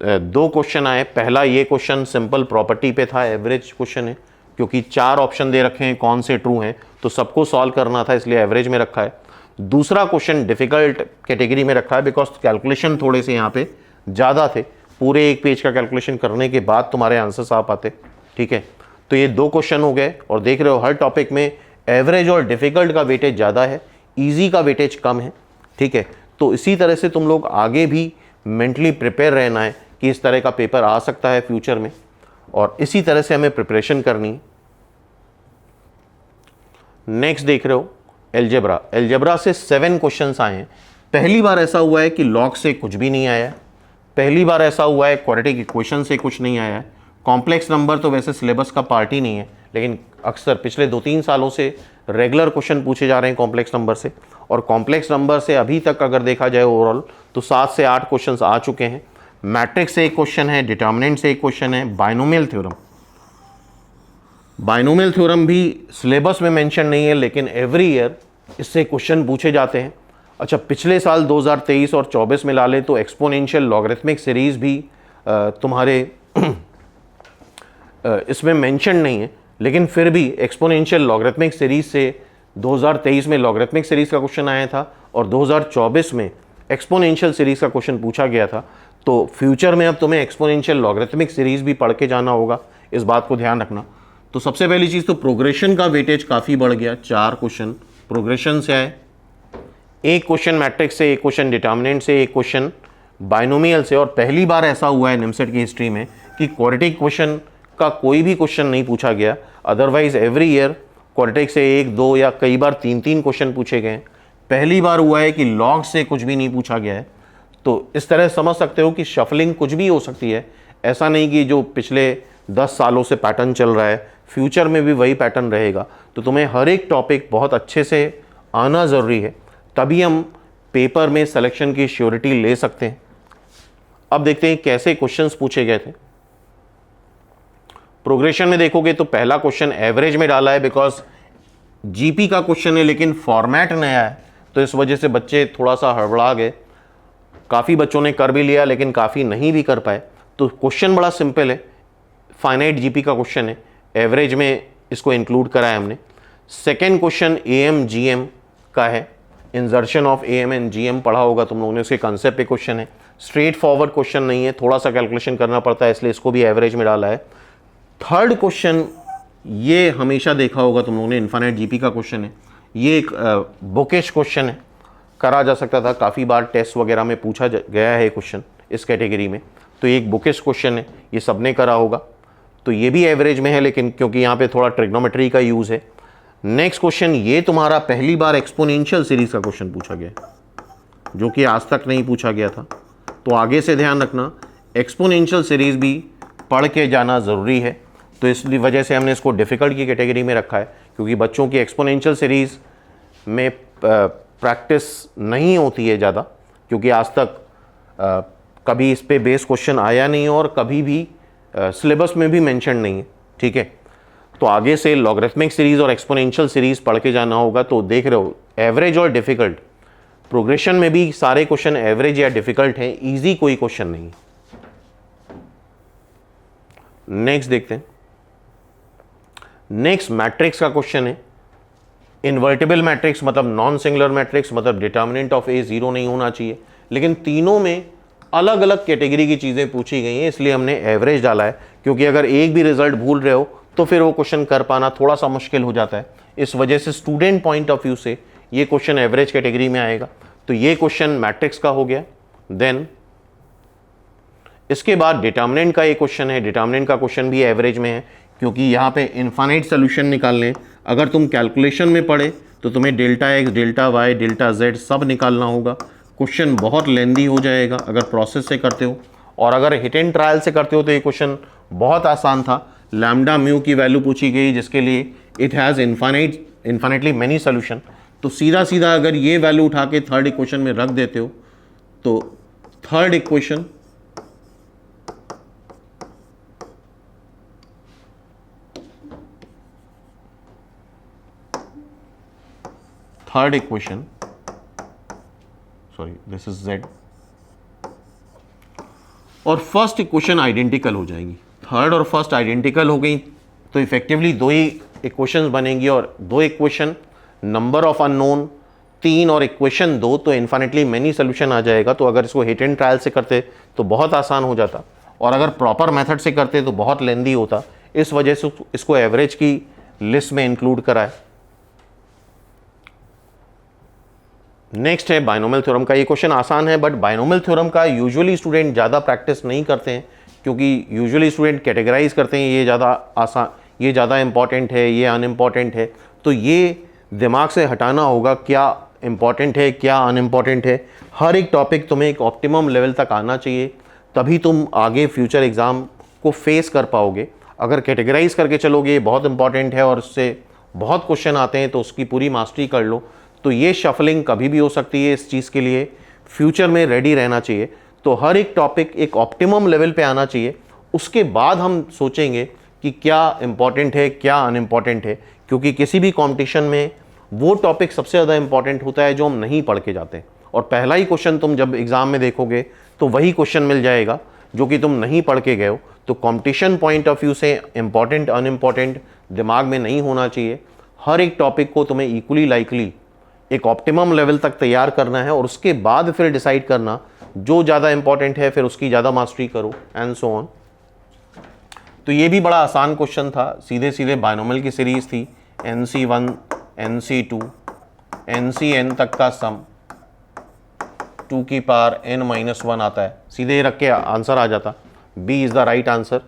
S1: 2 क्वेश्चन आए। पहला ये क्वेश्चन सिंपल प्रॉपर्टी पे था, एवरेज क्वेश्चन है, क्योंकि 4 ऑप्शन दे रखे हैं कौन से ट्रू हैं, तो सबको सॉल्व करना था, इसलिए एवरेज में रखा है। दूसरा क्वेश्चन डिफिकल्ट कैटेगरी में रखा है बिकॉज कैलकुलेशन थोड़े से यहाँ पे ज़्यादा थे, पूरे 1 पेज का कैलकुलेशन करने के बाद तुम्हारे आंसर्स आ पाते, ठीक है। तो ये 2 क्वेश्चन हो गए और देख रहे हो हर टॉपिक में एवरेज और डिफिकल्ट का वेटेज ज़्यादा है, ईजी का वेटेज कम है, ठीक है। तो इसी तरह से तुम लोग आगे भी मेंटली प्रिपेयर रहना है कि इस तरह का पेपर आ सकता है फ्यूचर में, और इसी तरह से हमें प्रिपरेशन करनी है। नेक्स्ट देख रहे हो एलजेब्रा। एलजेब्रा से 7 क्वेश्चंस आए हैं। पहली बार ऐसा हुआ है कि लॉग से कुछ भी नहीं आया है, पहली बार ऐसा हुआ है क्वाड्रेटिक इक्वेशन से कुछ नहीं आया है। कॉम्प्लेक्स नंबर तो वैसे सिलेबस का पार्ट ही नहीं है, लेकिन अक्सर पिछले 2-3 सालों से रेगुलर क्वेश्चन पूछे जा रहे हैं कॉम्प्लेक्स नंबर से, और कॉम्प्लेक्स नंबर से अभी तक अगर देखा जाए ओवरऑल तो 7 से 8 क्वेश्चन आ चुके हैं। मैट्रिक्स से 1 क्वेश्चन है, डिटर्मिनेंट से 1 क्वेश्चन है, बाइनोमियल थ्योरम, बाइनोमियल थ्योरम भी सिलेबस में मेंशन नहीं है, लेकिन एवरी ईयर इससे क्वेश्चन पूछे जाते हैं। अच्छा, पिछले साल 2023 और 24 में ला लें तो एक्सपोनेंशियल लॉगरिथमिक सीरीज़ भी तुम्हारे इसमें मेंशन नहीं है, लेकिन फिर भी एक्सपोनेंशियल लॉगरिथमिक सीरीज़ से 2023 में लॉगरिथमिक सीरीज़ का क्वेश्चन आया था और 2024 में एक्सपोनेंशियल सीरीज़ का क्वेश्चन पूछा गया था। तो फ्यूचर में अब तुम्हें एक्सपोनेंशियल लॉगरिथमिक सीरीज़ भी पढ़ के जाना होगा, इस बात को ध्यान रखना। तो सबसे पहली चीज़ तो प्रोग्रेशन का वेटेज काफ़ी बढ़ गया, 4 क्वेश्चन प्रोग्रेशन से आए, 1 क्वेश्चन मैट्रिक्स से, 1 क्वेश्चन डिटर्मिनेंट से, 1 क्वेश्चन बाइनोमियल से। और पहली बार ऐसा हुआ है निमसेट की हिस्ट्री में कि क्वाड्रेटिक क्वेश्चन का कोई भी क्वेश्चन नहीं पूछा गया। अदरवाइज एवरी ईयर क्वाड्रेटिक से 1, 2 या कई बार 3-3 क्वेश्चन पूछे गए। पहली बार हुआ है कि लॉग से कुछ भी नहीं पूछा गया है। तो इस तरह समझ सकते हो कि शफलिंग कुछ भी हो सकती है, ऐसा नहीं कि जो पिछले 10 सालों से पैटर्न चल रहा है फ्यूचर में भी वही पैटर्न रहेगा। तो तुम्हें हर एक टॉपिक बहुत अच्छे से आना ज़रूरी है, तभी हम पेपर में सिलेक्शन की श्योरिटी ले सकते हैं। अब देखते हैं कैसे क्वेश्चंस पूछे गए थे। प्रोग्रेशन में देखोगे तो पहला क्वेश्चन एवरेज में डाला है बिकॉज जीपी का क्वेश्चन है, लेकिन फॉर्मेट नया है, तो इस वजह से बच्चे थोड़ा सा हड़बड़ा गए। काफ़ी बच्चों ने कर भी लिया लेकिन काफ़ी नहीं भी कर पाए। तो क्वेश्चन बड़ा सिंपल है, फाइनाइट जीपी का क्वेश्चन है, एवरेज में इसको इंक्लूड करा है हमने। सेकेंड क्वेश्चन एएम जीएम का है, इंजर्शन ऑफ एएम एंड जीएम पढ़ा होगा तुम लोगों ने, उसके कंसेप्ट पे क्वेश्चन है। स्ट्रेट फॉरवर्ड क्वेश्चन नहीं है, थोड़ा सा कैलकुलेशन करना पड़ता है, इसलिए इसको भी एवरेज में डाला है। थर्ड क्वेश्चन ये हमेशा देखा होगा तुम लोगों ने, इनफाइनाइट जीपी का क्वेश्चन है। ये एक बुकिश क्वेश्चन है, करा जा सकता था, काफ़ी बार टेस्ट वगैरह में पूछा गया है क्वेश्चन इस कैटेगरी में। तो ये एक बुकिश क्वेश्चन है, ये सबने करा होगा, तो ये भी एवरेज में है, लेकिन क्योंकि यहाँ पे थोड़ा ट्रिग्नोमेट्री का यूज़ है। नेक्स्ट क्वेश्चन ये तुम्हारा पहली बार एक्सपोनेंशियल सीरीज का क्वेश्चन पूछा गया, जो कि आज तक नहीं पूछा गया था। तो आगे से ध्यान रखना एक्सपोनेंशियल सीरीज़ भी पढ़ के जाना ज़रूरी है। तो इस वजह से हमने इसको डिफ़िकल्ट की कैटेगरी में रखा है, क्योंकि बच्चों की एक्सपोनेंशियल सीरीज़ में प्रैक्टिस नहीं होती है ज़्यादा, क्योंकि आज तक कभी इस पे बेस क्वेश्चन आया नहीं है और कभी भी सिलेबस में भी मेंशन नहीं है। ठीक है, तो आगे से लॉगरिथमिक सीरीज़ और एक्सपोनेंशियल सीरीज़ पढ़ के जाना होगा। तो देख रहे हो एवरेज और डिफ़िकल्ट, प्रोग्रेशन में भी सारे क्वेश्चन एवरेज या डिफ़िकल्ट हैं, ईजी कोई क्वेश्चन नहीं। नेक्स्ट देखते हैं। नेक्स्ट मैट्रिक्स का क्वेश्चन है। इन्वर्टिबल मैट्रिक्स मतलब नॉन सिंगुलर मैट्रिक्स मतलब डिटर्मिनेंट ऑफ ए 0 नहीं होना चाहिए, लेकिन तीनों में अलग अलग कैटेगरी की चीज़ें पूछी गई हैं, इसलिए हमने एवरेज डाला है, क्योंकि अगर एक भी रिजल्ट भूल रहे हो तो फिर वो क्वेश्चन कर पाना थोड़ा सा मुश्किल हो जाता है। इस वजह से स्टूडेंट पॉइंट ऑफ व्यू से ये क्वेश्चन एवरेज कैटेगरी में आएगा। तो ये क्वेश्चन मैट्रिक्स का हो गया। देन इसके बाद डिटर्मिनेंट का एक क्वेश्चन है। डिटर्मिनेंट का क्वेश्चन भी एवरेज में है, क्योंकि यहाँ पे इनफाइनाइट सोल्यूशन निकालने, अगर तुम कैलकुलेशन में पढ़े तो तुम्हें delta x, delta y, delta z सब निकालना होगा। क्वेश्चन बहुत लेंदी हो जाएगा अगर प्रोसेस से करते हो, और अगर हिट एंड ट्रायल से करते हो तो ये क्वेश्चन बहुत आसान था। लैम्डा म्यू की वैल्यू पूछी गई जिसके लिए it has infinitely many solution. तो सीधा सीधा अगर ये वैल्यू उठा के थर्ड इक्वेशन में रख देते हो तो third equation sorry this is z, और फर्स्ट इक्वेशन आइडेंटिकल हो जाएगी। थर्ड और फर्स्ट आइडेंटिकल हो गई तो इफेक्टिवली दो ही इक्वेशंस बनेंगी, और दो इक्वेशन नंबर ऑफ अननोन 3 और इक्वेशन 2, तो इन्फाइनाइटली मैनी सोल्यूशन आ जाएगा। तो अगर इसको हिट एंड ट्रायल से करते तो बहुत आसान हो जाता, और अगर प्रॉपर मेथड से करते तो बहुत लेंदी होता। इस वजह से इसको एवरेज की लिस्ट में इंक्लूड करा है। नेक्स्ट है बाइनोमियल थ्योरम का। ये क्वेश्चन आसान है, बट बाइनोमियल थ्योरम का यूजुअली स्टूडेंट ज़्यादा प्रैक्टिस नहीं करते हैं, क्योंकि यूजुअली स्टूडेंट कैटेगराइज करते हैं ये ज़्यादा आसान, ये ज़्यादा इंपॉर्टेंट है, ये अनइम्पॉर्टेंट है। तो ये दिमाग से हटाना होगा क्या इंपॉर्टेंट है क्या अनइम्पॉर्टेंट है। हर एक टॉपिक तुम्हें एक ऑप्टिमम लेवल तक आना चाहिए, तभी तुम आगे फ्यूचर एग्ज़ाम को फेस कर पाओगे। अगर कैटेगराइज करके चलोगे ये बहुत इंपॉर्टेंट है और उससे बहुत क्वेश्चन आते हैं तो उसकी पूरी मास्टरी कर लो, तो ये शफलिंग कभी भी हो सकती है। इस चीज़ के लिए फ्यूचर में रेडी रहना चाहिए। तो हर एक टॉपिक एक ऑप्टिमम लेवल पे आना चाहिए, उसके बाद हम सोचेंगे कि क्या इंपॉर्टेंट है क्या अनइम्पॉर्टेंट है, क्योंकि किसी भी कंपटीशन में वो टॉपिक सबसे ज़्यादा इंपॉर्टेंट होता है जो हम नहीं पढ़ के जाते। और पहला ही क्वेश्चन तुम जब एग्ज़ाम में देखोगे तो वही क्वेश्चन मिल जाएगा जो कि तुम नहीं पढ़ के गए हो। तो कंपटीशन पॉइंट ऑफ व्यू से इंपॉर्टेंट अनइम्पॉर्टेंट दिमाग में नहीं होना चाहिए। हर एक टॉपिक को तुम्हें इक्वली लाइकली एक ऑप्टिमम लेवल तक तैयार करना है, और उसके बाद फिर डिसाइड करना जो ज़्यादा इंपॉर्टेंट है फिर उसकी ज़्यादा मास्टरी करो एंड सो ऑन। तो ये भी बड़ा आसान क्वेश्चन था, सीधे सीधे बाइनोमियल की सीरीज़ थी। NC1 NC2 NCN तक का सम 2 की पावर n-1 आता है, सीधे रख के आंसर आ जाता। B is the right answer.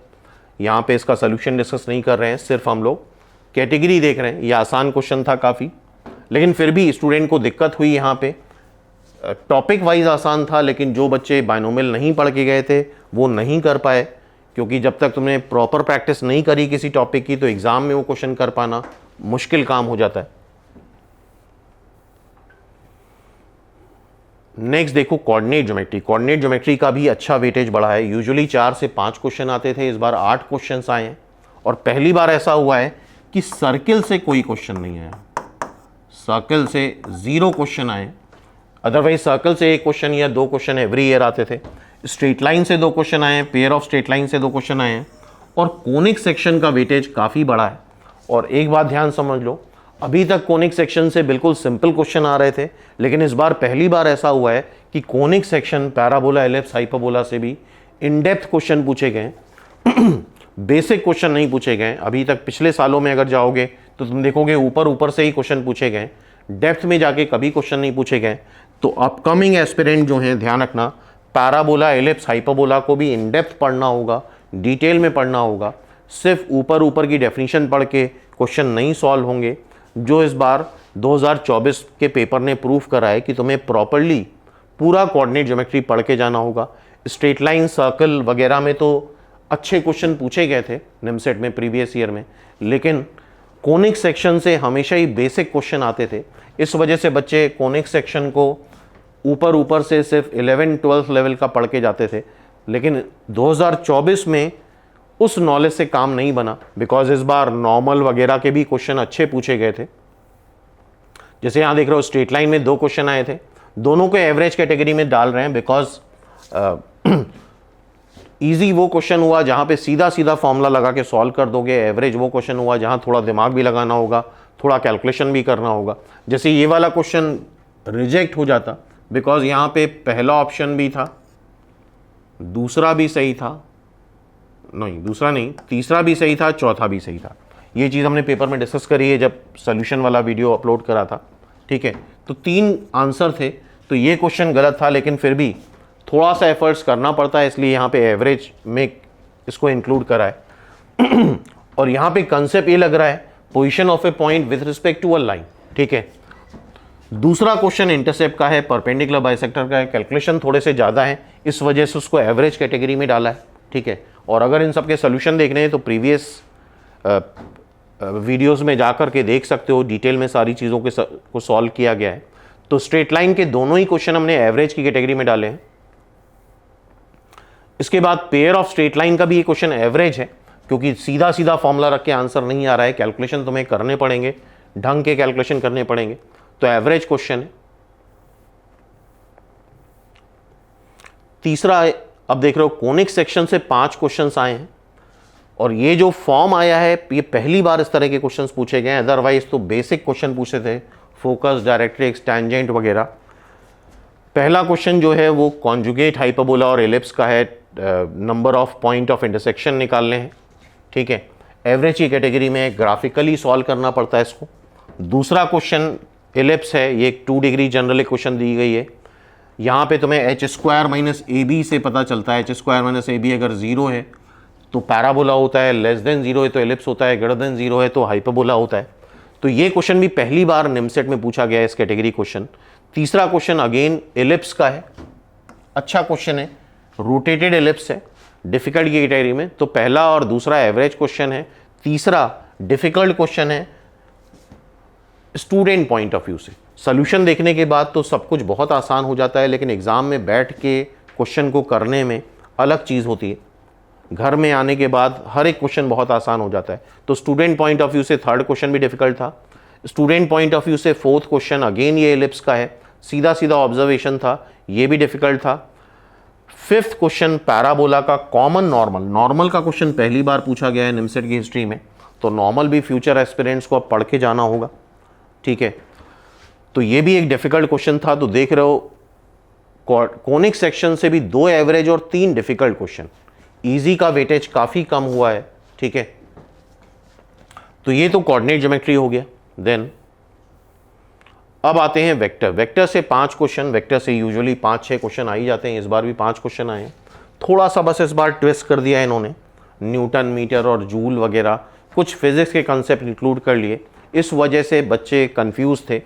S1: यहाँ पे इसका सोल्यूशन डिस्कस नहीं कर रहे हैं, सिर्फ हम लोग कैटेगरी देख रहे हैं। ये आसान क्वेश्चन था काफ़ी, लेकिन फिर भी स्टूडेंट को दिक्कत हुई यहाँ पे। टॉपिक वाइज आसान था, लेकिन जो बच्चे बाइनोमियल नहीं पढ़ के गए थे वो नहीं कर पाए, क्योंकि जब तक तुमने प्रॉपर प्रैक्टिस नहीं करी किसी टॉपिक की तो एग्ज़ाम में वो क्वेश्चन कर पाना मुश्किल काम हो जाता है। नेक्स्ट देखो कोऑर्डिनेट ज्योमेट्री। कोऑर्डिनेट ज्योमेट्री का भी अच्छा वेटेज बढ़ा है। यूजुअली 4 से 5 क्वेश्चन आते थे, इस बार 8 क्वेश्चन आए हैं, और पहली बार ऐसा हुआ है कि सर्किल से कोई क्वेश्चन नहीं आया, सर्कल से 0 क्वेश्चन आए। अदरवाइज सर्कल से 1 क्वेश्चन या 2 क्वेश्चन एवरी ईयर आते थे। स्ट्रेट लाइन से 2 क्वेश्चन आए, पेयर ऑफ स्ट्रेट लाइन से 2 क्वेश्चन आए हैं, और कोनिक सेक्शन का वेटेज काफ़ी बड़ा है। और एक बात ध्यान समझ लो, अभी तक कोनिक सेक्शन से बिल्कुल सिंपल क्वेश्चन आ रहे थे, लेकिन इस बार पहली बार ऐसा हुआ है कि conic section, parabola, ellipse, hyperbola से भी इन डेप्थ क्वेश्चन पूछे गए, बेसिक क्वेश्चन नहीं पूछे गए। अभी तक पिछले सालों में अगर जाओगे तो तुम देखोगे ऊपर ऊपर से ही क्वेश्चन पूछे गए, डेप्थ में जाके कभी क्वेश्चन नहीं पूछे गए। तो अपकमिंग एस्पिरेंट जो हैं ध्यान रखना, पैराबोला, एलिप्स, हाइपरबोला को भी इन डेप्थ पढ़ना होगा, डिटेल में पढ़ना होगा। सिर्फ ऊपर ऊपर की डेफिनेशन पढ़ के क्वेश्चन नहीं सॉल्व होंगे, जो इस बार 2024 के पेपर ने प्रूफ करा है कि तुम्हें प्रॉपरली पूरा कोऑर्डिनेट ज्योमेट्री पढ़ के जाना होगा। स्ट्रेट लाइन, सर्कल वगैरह में तो अच्छे क्वेश्चन पूछे गए थे निमसेट में प्रीवियस ईयर में, लेकिन कोनिक सेक्शन से हमेशा ही बेसिक क्वेश्चन आते थे। इस वजह से बच्चे कोनिक सेक्शन को ऊपर ऊपर से सिर्फ 11-12 लेवल का पढ़ के जाते थे, लेकिन 2024 में उस नॉलेज से काम नहीं बना, बिकॉज इस बार नॉर्मल वगैरह के भी क्वेश्चन अच्छे पूछे गए थे। जैसे यहाँ देख रहे हो स्ट्रेट लाइन में 2 क्वेश्चन आए थे, दोनों को एवरेज कैटेगरी में डाल रहे हैं, बिकॉज इजी वो क्वेश्चन हुआ जहाँ पे सीधा सीधा फॉर्मूला लगा के सॉल्व कर दोगे, एवरेज वो क्वेश्चन हुआ जहाँ थोड़ा दिमाग भी लगाना होगा, थोड़ा कैलकुलेशन भी करना होगा। जैसे ये वाला क्वेश्चन रिजेक्ट हो जाता बिकॉज यहाँ पे पहला ऑप्शन भी था, दूसरा भी सही था, नहीं दूसरा नहीं, तीसरा भी सही था, चौथा भी सही था। ये चीज़ हमने पेपर में डिस्कस करी है जब सोल्यूशन वाला वीडियो अपलोड करा था, ठीक है। तो 3 आंसर थे, तो ये क्वेश्चन गलत था, लेकिन फिर भी थोड़ा सा एफर्ट्स करना पड़ता है, इसलिए यहाँ पे एवरेज में इसको इंक्लूड करा है। और यहाँ पे कंसेप्ट ये लग रहा है position of a point with respect to a line, ठीक है। दूसरा क्वेश्चन इंटरसेप्ट का है, परपेंडिकुलर बाइसेक्टर का है, कैलकुलेशन थोड़े से ज़्यादा है, इस वजह से उसको एवरेज कैटेगरी में डाला है, ठीक है। और अगर इन सब के सोल्यूशन देखने हैं तो प्रीवियस वीडियोस में जाकर के देख सकते हो, डिटेल में सारी चीज़ों के को सॉल्व किया गया है। तो स्ट्रेट लाइन के दोनों ही क्वेश्चन हमने एवरेज की कैटेगरी में डाले हैं। इसके बाद पेयर ऑफ स्ट्रेट लाइन का भी ये क्वेश्चन एवरेज है, क्योंकि सीधा सीधा फॉर्मूला रख के आंसर नहीं आ रहा है, कैलकुलेशन तुम्हें करने पड़ेंगे, ढंग के कैलकुलेशन करने पड़ेंगे, तो एवरेज क्वेश्चन है। तीसरा, अब देख रहे हो कोनिक सेक्शन से 5 क्वेश्चंस आए हैं, और ये जो फॉर्म आया है ये पहली बार इस तरह के क्वेश्चंस पूछे गए हैं, अदरवाइज तो बेसिक क्वेश्चन पूछे थे, फोकस, डायरेक्ट्रिक्स, टैंजेंट वगैरह। पहला क्वेश्चन जो है वो कॉन्जुगेट हाइपरबोला और एलिप्स का है, number of point of intersection निकालने हैं, ठीक है। एवरेज की कैटेगरी में ग्राफिकली सॉल्व करना पड़ता है इसको। दूसरा क्वेश्चन एलिप्स है, ये एक 2 डिग्री जनरल इक्वेशन दी गई है, यहाँ पे तुम्हें h² - AB से पता चलता है, h² - AB अगर 0 है तो पैराबोला होता है, लेस देन 0 है तो एलिप्स होता है, ग्रेटर देन 0 है तो हाइपरबोला होता है। तो ये क्वेश्चन भी पहली बार निमसेट में पूछा गया है, इस कैटेगरी क्वेश्चन। तीसरा क्वेश्चन अगेन एलिप्स का है, अच्छा क्वेश्चन है, रोटेटेड एलिप्स है, डिफिकल्ट की कैटेगरी में। तो पहला और दूसरा एवरेज क्वेश्चन है, तीसरा डिफिकल्ट क्वेश्चन है स्टूडेंट पॉइंट ऑफ व्यू से। सोल्यूशन देखने के बाद तो सब कुछ बहुत आसान हो जाता है, लेकिन एग्जाम में बैठ के क्वेश्चन को करने में अलग चीज़ होती है। घर में आने के बाद हर एक क्वेश्चन बहुत आसान हो जाता है। तो स्टूडेंट पॉइंट ऑफ व्यू से 3rd क्वेश्चन भी डिफिकल्ट था। स्टूडेंट पॉइंट ऑफ व्यू से 4th क्वेश्चन अगेन ये एलिप्स का है, सीधा सीधा ऑब्जर्वेशन था, ये भी डिफिकल्ट था। 5th क्वेश्चन पैराबोला का कॉमन नॉर्मल का क्वेश्चन पहली बार पूछा गया है निमसेट की हिस्ट्री में, तो नॉर्मल भी फ्यूचर एस्पिरेंट्स को अब पढ़ के जाना होगा, ठीक है। तो ये भी एक डिफिकल्ट क्वेश्चन था। तो देख रहे हो कोनिक सेक्शन से भी 2 एवरेज और 3 डिफिकल्ट क्वेश्चन, इजी का वेटेज काफ़ी कम हुआ है, ठीक है। तो ये तो कोऑर्डिनेट ज्योमेट्री हो गया। देन अब आते हैं वेक्टर। वेक्टर से 5 क्वेश्चन, वेक्टर से यूजुअली 5-6 क्वेश्चन आ ही जाते हैं, इस बार भी 5 क्वेश्चन आए हैं। थोड़ा सा बस इस बार ट्विस्ट कर दिया है इन्होंने, न्यूटन मीटर और जूल वगैरह कुछ फिजिक्स के कंसेप्ट इंक्लूड कर लिए, इस वजह से बच्चे कंफ्यूज थे।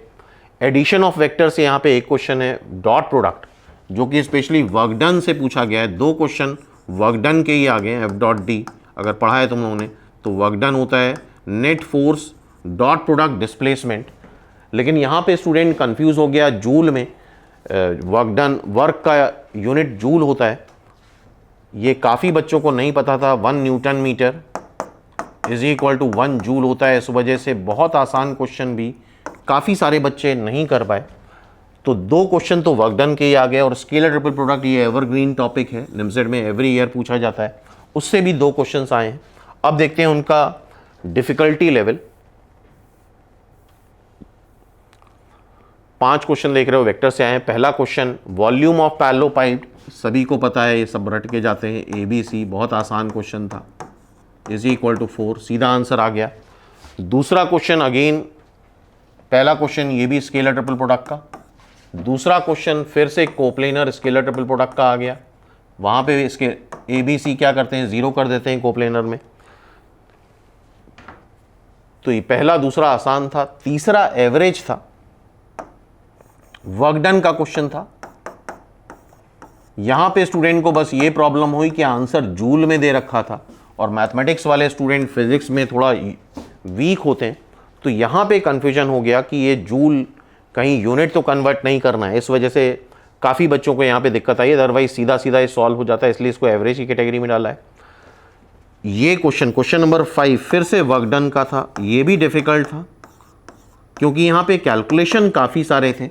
S1: एडिशन ऑफ वेक्टर से यहाँ पे एक क्वेश्चन है, डॉट प्रोडक्ट, जो कि स्पेशली वर्क डन से पूछा गया है। 2 क्वेश्चन वर्क डन के ही आ गए हैं, F.D अगर पढ़ा है तुम लोगों ने तो वर्क डन होता है net force dot product displacement. लेकिन यहाँ पे स्टूडेंट कंफ्यूज हो गया, जूल में वर्क का यूनिट जूल होता है, ये काफ़ी बच्चों को नहीं पता था। 1 newton meter is equal to 1 joule होता है, इस वजह से बहुत आसान क्वेश्चन भी काफ़ी सारे बच्चे नहीं कर पाए। तो 2 क्वेश्चन तो वर्क डन के ही आ गए, और स्केलर ट्रिपल प्रोडक्ट ये एवरग्रीन टॉपिक है, निमसेट में एवरी ईयर पूछा जाता है, उससे भी 2 क्वेश्चंस आए हैं। अब देखते हैं उनका डिफिकल्टी लेवल। 5 क्वेश्चन देख रहे हो वेक्टर से आए हैं। पहला क्वेश्चन वॉल्यूम ऑफ पैरेललोपाइड, सभी को पता है, ये सब रट के जाते हैं, ABC, बहुत आसान क्वेश्चन था, इज इक्वल टू 4, सीधा आंसर आ गया। दूसरा क्वेश्चन अगेन, पहला क्वेश्चन ये भी स्केलर ट्रिपल प्रोडक्ट का, दूसरा क्वेश्चन फिर से कोप्लेनर स्केलर ट्रिपल प्रोडक्ट का आ गया। वहां पे इसके ABC क्या करते हैं, 0 कर देते हैं कोप्लेनर में। तो ये पहला दूसरा आसान था। तीसरा एवरेज था, वर्क डन का क्वेश्चन था, यहाँ पे स्टूडेंट को बस ये प्रॉब्लम हुई कि आंसर जूल में दे रखा था और मैथमेटिक्स वाले स्टूडेंट फिजिक्स में थोड़ा वीक होते हैं, तो यहाँ पे कन्फ्यूजन हो गया कि ये जूल कहीं यूनिट तो कन्वर्ट नहीं करना है, इस वजह से काफ़ी बच्चों को यहाँ पे दिक्कत आई। अदरवाइज सीधा सीधा ये सॉल्व हो जाता है, इसलिए इसको एवरेज की कैटेगरी में डाला है। ये क्वेश्चन नंबर 5 फिर से वर्क डन का था, ये भी डिफिकल्ट था क्योंकि यहाँ पे कैलकुलेशन काफ़ी सारे थे।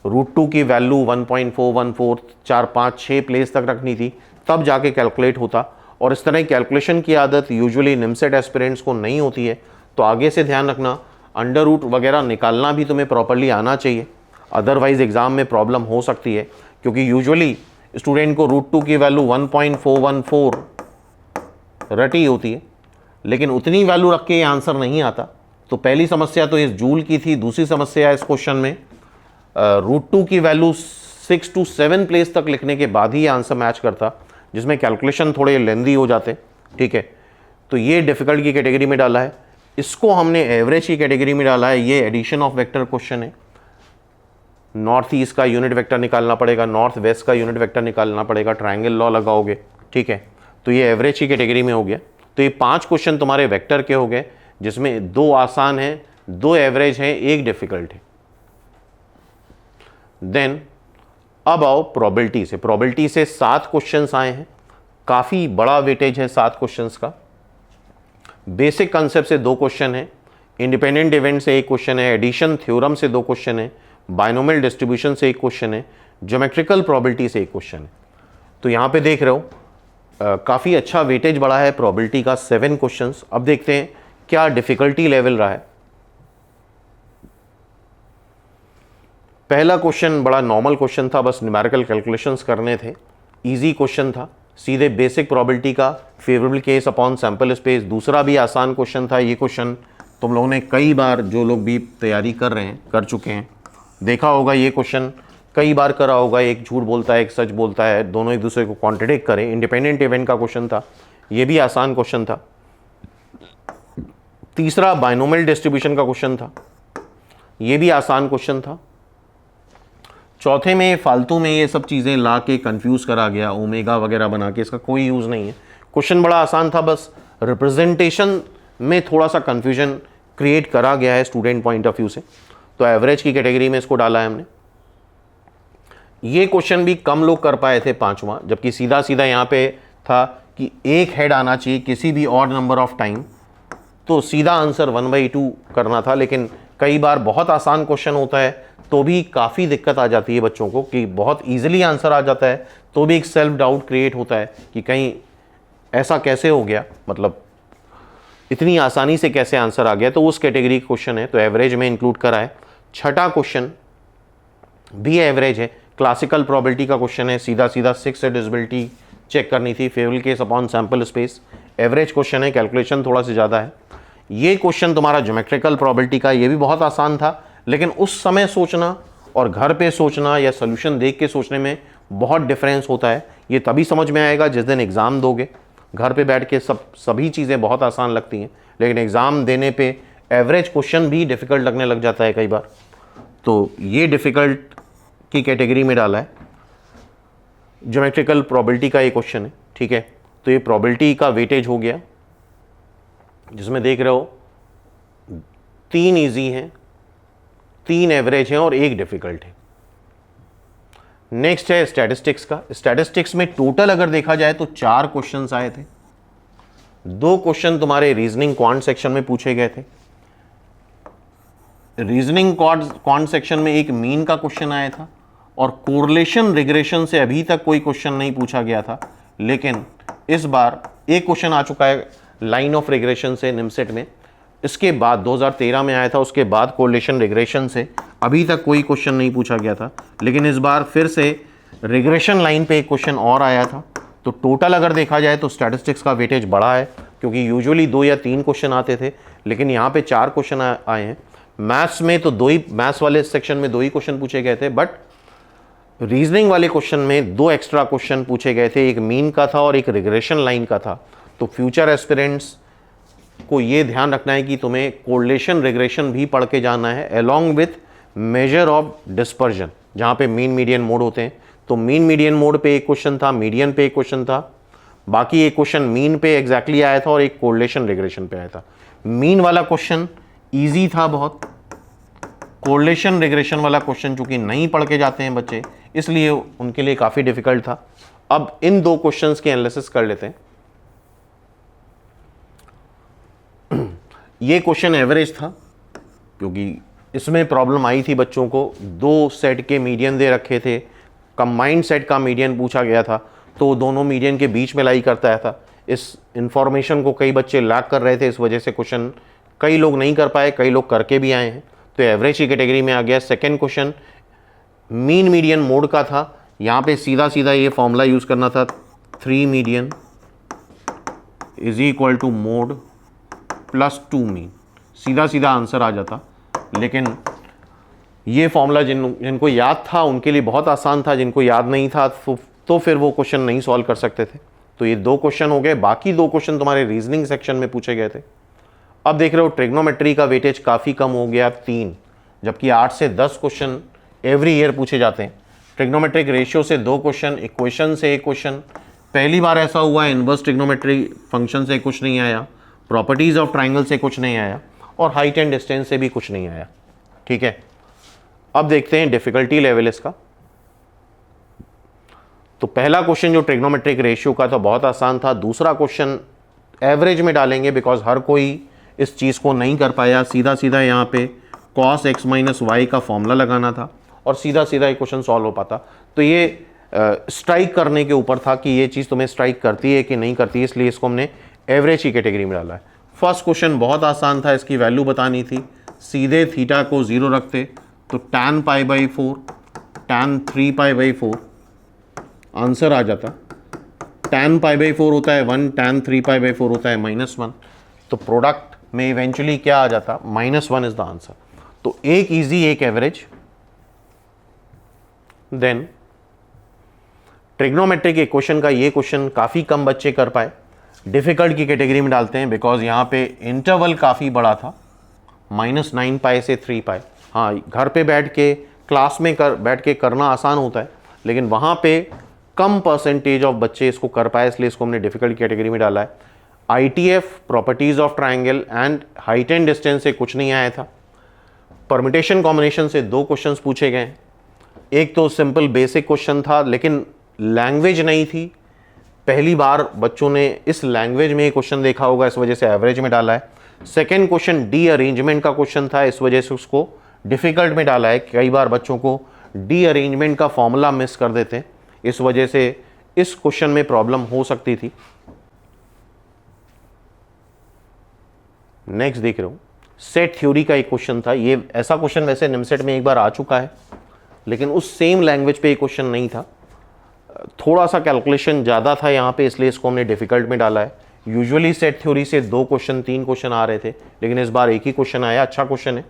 S1: √2 की वैल्यू 1.414 4 5 6 प्लेस तक रखनी थी, तब जाके कैलकुलेट होता, और इस तरह कैलकुलेशन की आदत यूजुअली निमसेट एस्पिरेंट्स को नहीं होती है। तो आगे से ध्यान रखना, अंडर रूट वगैरह निकालना भी तुम्हें प्रॉपर्ली आना चाहिए, अदरवाइज एग्जाम में प्रॉब्लम हो सकती है, क्योंकि यूजुअली स्टूडेंट को √2 की वैल्यू 1.414 रटी होती है, लेकिन उतनी वैल्यू रख के ये आंसर नहीं आता। तो पहली समस्या तो इस जूल की थी। दूसरी समस्या इस क्वेश्चन में √2 की वैल्यू 6 to 7 प्लेस तक लिखने के बाद ही आंसर मैच करता, जिसमें कैलकुलेशन थोड़े लेंदी हो जाते। ठीक है, तो ये डिफिकल्ट की कैटेगरी में डाला है। इसको हमने एवरेज की कैटेगरी में डाला है। ये एडिशन ऑफ वेक्टर क्वेश्चन है। नॉर्थ ईस्ट का यूनिट वेक्टर निकालना पड़ेगा, नॉर्थ वेस्ट का यूनिट वेक्टर निकालना पड़ेगा, ट्रायंगल लॉ लगाओगे। ठीक है, तो ये एवरेज की कैटेगरी में हो गया। तो ये 5 क्वेश्चन तुम्हारे वेक्टर के हो गए, जिसमें 2 आसान हैं, 2 एवरेज हैं, 1 डिफिकल्ट है। देन अब आओ प्रोबेबिलिटी से। प्रोबेबिलिटी से 7 क्वेश्चंस आए हैं, काफ़ी बड़ा वेटेज है 7 क्वेश्चंस का। बेसिक कंसेप्ट से 2 क्वेश्चन है, इंडिपेंडेंट इवेंट से 1 क्वेश्चन है, एडिशन थ्योरम से 2 क्वेश्चन है, बायनोमियल डिस्ट्रीब्यूशन से 1 क्वेश्चन है, ज्योमेट्रिकल प्रोबेबिलिटी से 1 क्वेश्चन है। तो यहाँ पे देख रहे हो काफ़ी अच्छा वेटेज बढ़ा है प्रोबेबिलिटी का, 7 क्वेश्चंस। अब देखते हैं क्या डिफिकल्टी लेवल रहा है। पहला क्वेश्चन बड़ा नॉर्मल क्वेश्चन था, बस न्यूमेरिकल कैलकुलेशंस करने थे, इजी क्वेश्चन था, सीधे बेसिक प्रोबेबिलिटी का, favourable case upon sample space. दूसरा भी आसान क्वेश्चन था। ये क्वेश्चन तुम लोगों ने कई बार, जो लोग भी तैयारी कर रहे हैं, कर चुके हैं, देखा होगा। ये क्वेश्चन कई बार करा होगा। एक झूठ बोलता है, एक सच बोलता है, दोनों एक दूसरे को कॉन्ट्रडिक्ट करें। इंडिपेंडेंट इवेंट का क्वेश्चन था, ये भी आसान क्वेश्चन था। तीसरा बायनोमियल डिस्ट्रीब्यूशन का क्वेश्चन था, ये भी आसान क्वेश्चन था। चौथे में फालतू में ये सब चीज़ें ला के कन्फ्यूज़ करा गया, ओमेगा वगैरह बना के, इसका कोई यूज़ नहीं है। क्वेश्चन बड़ा आसान था, बस रिप्रेजेंटेशन में थोड़ा सा कन्फ्यूजन क्रिएट करा गया है स्टूडेंट पॉइंट ऑफ व्यू से। तो एवरेज की कैटेगरी में इसको डाला है हमने। ये क्वेश्चन भी कम लोग कर पाए थे, 5वां, जबकि सीधा सीधा यहाँ पे था कि एक हेड आना चाहिए किसी भी ऑड नंबर ऑफ टाइम, तो सीधा आंसर 1/2 करना था। लेकिन कई बार बहुत आसान क्वेश्चन होता है तो भी काफ़ी दिक्कत आ जाती है बच्चों को कि बहुत ईजिली आंसर आ जाता है, तो भी एक सेल्फ डाउट क्रिएट होता है कि कहीं ऐसा कैसे हो गया, मतलब इतनी आसानी से कैसे आंसर आ गया। तो उस कैटेगरी क्वेश्चन है, तो एवरेज में इंक्लूड करा है। छठा क्वेश्चन भी एवरेज है, क्लासिकल प्रोबेबिलिटी का क्वेश्चन है, सीधा सीधा 6 से डिविजिबिलिटी चेक करनी थी, favourable case upon sample space. Average question है, कैलकुलेशन थोड़ा सा ज़्यादा है। ये क्वेश्चन तुम्हारा ज्योमेट्रिकल प्रोबेबिलिटी का, ये भी बहुत आसान था, लेकिन उस समय सोचना और घर पे सोचना या सोल्यूशन देख के सोचने में बहुत डिफरेंस होता है। ये तभी समझ में आएगा जिस दिन एग्ज़ाम दोगे। घर पे बैठ के सभी चीज़ें बहुत आसान लगती हैं, लेकिन एग्ज़ाम देने पे एवरेज क्वेश्चन भी डिफ़िकल्ट लगने लग जाता है कई बार। तो ये डिफ़िकल्ट की कैटेगरी में डाला है। ज्योमेट्रिकल प्रोबेबिलिटी का ये क्वेश्चन है, ठीक है। तो ये प्रोबेबिलिटी का वेटेज हो गया, जिसमें देख रहे हो 3 ईजी हैं, 3 एवरेज हैं और 1 डिफ़िकल्ट है। नेक्स्ट है स्टैटिस्टिक्स का। स्टैटिस्टिक्स में टोटल अगर देखा जाए तो 4 क्वेश्चंस आए थे। 2 क्वेश्चन तुम्हारे रीजनिंग क्वांट सेक्शन में पूछे गए थे। रीजनिंग क्वांट सेक्शन में एक मीन का क्वेश्चन आया था और कोरिलेशन रिग्रेशन से अभी तक कोई क्वेश्चन नहीं पूछा गया था, लेकिन इस बार एक क्वेश्चन आ चुका है लाइन ऑफ रिग्रेशन से निमसेट में। इसके बाद 2013 में आया था, उसके बाद कोरिलेशन रिग्रेशन से अभी तक कोई क्वेश्चन नहीं पूछा गया था, लेकिन इस बार फिर से रिग्रेशन लाइन पे एक क्वेश्चन और आया था। तो टोटल अगर देखा जाए तो स्टैटिस्टिक्स का वेटेज बड़ा है, क्योंकि यूजुअली 2 या 3 क्वेश्चन आते थे, लेकिन यहाँ पे 4 क्वेश्चन आए हैं। मैथ्स में तो 2 ही, मैथ्स वाले सेक्शन में 2 ही क्वेश्चन पूछे गए थे, बट रीजनिंग वाले क्वेश्चन में 2 एक्स्ट्रा क्वेश्चन पूछे गए थे, एक मीन का था और एक रिग्रेशन लाइन का था। तो फ्यूचर एस्पिरेंट्स को ये ध्यान रखना है कि तुम्हें कोरिलेशन रिग्रेशन भी पढ़ के जाना है, along with measure of dispersion, जहाँ पे मीन मीडियन मोड होते हैं। तो मीन मीडियन मोड पे एक क्वेश्चन था, मीडियन पे एक क्वेश्चन था, बाकी एक क्वेश्चन मीन पे एग्जैक्टली आया था और एक कोरिलेशन रिग्रेशन पे आया था। मीन वाला क्वेश्चन इजी था बहुत, कोरिलेशन रिग्रेशन वाला क्वेश्चन चूंकि नहीं पढ़ के जाते हैं बच्चे, इसलिए उनके लिए काफ़ी डिफिकल्ट था। अब इन दो क्वेश्चंस के एनालिसिस कर लेते हैं। ये क्वेश्चन एवरेज था क्योंकि इसमें प्रॉब्लम आई थी बच्चों को, दो सेट के मीडियन दे रखे थे, कंबाइंड सेट का मीडियन पूछा गया था, तो दोनों मीडियन के बीच में लाई करता था। इस इंफॉर्मेशन को कई बच्चे लैक कर रहे थे, इस वजह से क्वेश्चन कई लोग नहीं कर पाए, कई लोग करके भी आए हैं, तो एवरेज की कैटेगरी में आ गया। Second question mean median mode का था, यहाँ पे सीधा सीधा ये फॉर्मूला यूज़ करना था, 3 median is equal to mode plus 2 mean, सीधा सीधा आंसर आ जाता। लेकिन ये फॉर्मूला जिनको याद था उनके लिए बहुत आसान था, जिनको याद नहीं था तो फिर वो क्वेश्चन नहीं सॉल्व कर सकते थे। तो ये दो क्वेश्चन हो गए, बाकी दो क्वेश्चन तुम्हारे रीजनिंग सेक्शन में पूछे गए थे। अब देख रहे हो ट्रिग्नोमेट्री का वेटेज काफ़ी कम हो गया, 3, जबकि 8 से 10 क्वेश्चन एवरी ईयर पूछे जाते हैं। ट्रिग्नोमेट्रिक रेशियो से 2 क्वेश्चन, इक्वेशन से 1 क्वेश्चन, पहली बार ऐसा हुआ इनवर्स ट्रिग्नोमेट्री फंक्शन से कुछ नहीं आया, प्रॉपर्टीज़ ऑफ ट्राइंगल से कुछ नहीं आया, और हाइट एंड डिस्टेंस से भी कुछ नहीं आया। ठीक है, अब देखते हैं डिफिकल्टी लेवल इसका। तो पहला क्वेश्चन जो ट्रिग्नोमेट्रिक रेशियो का था बहुत आसान था, दूसरा क्वेश्चन एवरेज में डालेंगे बिकॉज हर कोई इस चीज़ को नहीं कर पाया। सीधा सीधा यहाँ पे cos x माइनस वाई का फॉर्मूला लगाना था और सीधा सीधा ये क्वेश्चन सॉल्व हो पाता। तो ये स्ट्राइक करने के ऊपर था कि ये चीज़ तुम्हें स्ट्राइक करती है कि नहीं करती है, इसलिए इसको हमने एवरेज की कैटेगरी में डाला है। फर्स्ट क्वेश्चन बहुत आसान था, इसकी वैल्यू बतानी थी, सीधे थीटा को 0 रखते तो tan π/4 tan 3π/4 आंसर आ जाता। tan π/4 होता है 1, tan 3π/4 होता है -1, तो प्रोडक्ट में इवेंचुअली क्या आ जाता, -1 इज द आंसर। तो एक इजी एक एवरेज। देन ट्रिग्नोमेट्रिक इक्वेशन का ये क्वेश्चन काफ़ी कम बच्चे कर पाए, डिफ़िकल्ट की कैटेगरी में डालते हैं बिकॉज यहाँ पे इंटरवल काफ़ी बड़ा था, -9π से 3π। हाँ, घर पे बैठ के क्लास में बैठ के करना आसान होता है, लेकिन वहाँ पे कम परसेंटेज ऑफ बच्चे इसको कर पाए, इसलिए इसको हमने डिफ़िकल्ट कैटेगरी में डाला है। ITF properties of triangle and height and distance से कुछ नहीं आया था। परमिटेशन कॉम्बिनेशन से 2 क्वेश्चंस पूछे गए, एक तो सिंपल बेसिक क्वेश्चन था लेकिन लैंग्वेज नहीं थी, पहली बार बच्चों ने इस लैंग्वेज में क्वेश्चन देखा होगा, इस वजह से एवरेज में डाला है। सेकेंड क्वेश्चन डी अरेंजमेंट का क्वेश्चन था, इस वजह से उसको डिफ़िकल्ट में डाला है। कई बार बच्चों को डी अरेंजमेंट का फॉर्मूला मिस कर देते हैं, इस वजह से इस क्वेश्चन में प्रॉब्लम हो सकती थी। नेक्स्ट देख रहे हो, सेट थ्योरी का एक क्वेश्चन था। ये ऐसा क्वेश्चन वैसे निमसेट में एक बार आ चुका है, लेकिन उस सेम लैंग्वेज पे एक क्वेश्चन नहीं था, थोड़ा सा कैलकुलेशन ज़्यादा था यहाँ पे, इसलिए इसको हमने डिफ़िकल्ट में डाला है। यूजुअली सेट थ्योरी से 2 क्वेश्चन 3 क्वेश्चन आ रहे थे, लेकिन इस बार एक ही क्वेश्चन आया। अच्छा क्वेश्चन है,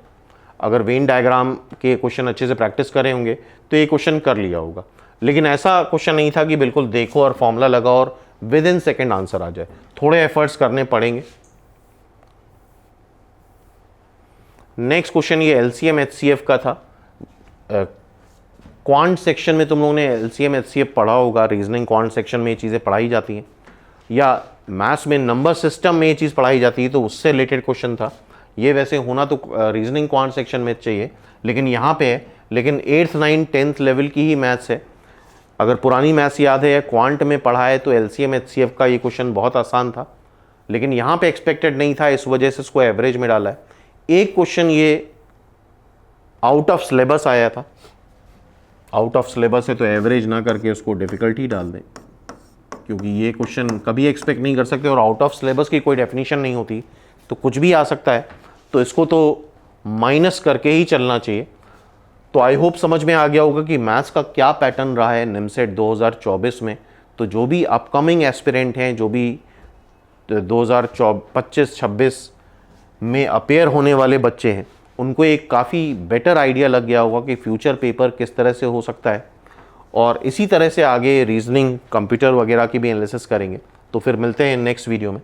S1: अगर वेन डायग्राम के क्वेश्चन अच्छे से प्रैक्टिस करे होंगे तो ये क्वेश्चन कर लिया होगा, लेकिन ऐसा क्वेश्चन नहीं था कि बिल्कुल देखो और फॉर्मूला लगाओ और विद इन सेकेंड आंसर आ जाए, थोड़े एफर्ट्स करने पड़ेंगे। नेक्स्ट क्वेश्चन ये LCM HCF का था। क्वांट सेक्शन में तुम लोगों ने LCM HCF पढ़ा होगा, रीजनिंग क्वांट सेक्शन में ये चीज़ें पढ़ाई जाती हैं, या मैथ्स में नंबर सिस्टम में ये चीज़ पढ़ाई जाती है, तो उससे रिलेटेड क्वेश्चन था ये। वैसे होना तो रीजनिंग क्वांट सेक्शन में चाहिए, लेकिन यहाँ पे है, लेकिन 8th 9th 10th लेवल की ही मैथ्स है। अगर पुरानी मैथ्स याद है या क्वांट में पढ़ा है तो LCM HCF का ये क्वेश्चन बहुत आसान था, लेकिन यहाँ पे एक्सपेक्टेड नहीं था, इस वजह से इसको एवरेज में डाला है। एक क्वेश्चन ये आउट ऑफ सिलेबस आया था, आउट ऑफ सिलेबस है तो एवरेज ना करके उसको डिफ़िकल्ट ही डाल दें, क्योंकि ये क्वेश्चन कभी एक्सपेक्ट नहीं कर सकते और आउट ऑफ सिलेबस की कोई डेफिनेशन नहीं होती, तो कुछ भी आ सकता है, तो इसको तो माइनस करके ही चलना चाहिए। तो आई होप समझ में आ गया होगा कि मैथ्स का क्या पैटर्न रहा है निमसेट 2024 में। तो जो भी अपकमिंग एस्पिरेंट हैं, जो भी 2025-26 में अपेयर होने वाले बच्चे हैं, उनको एक काफ़ी बेटर आइडिया लग गया होगा कि फ्यूचर पेपर किस तरह से हो सकता है, और इसी तरह से आगे रीजनिंग कंप्यूटर वगैरह की भी एनालिसिस करेंगे। तो फिर मिलते हैं नेक्स्ट वीडियो में।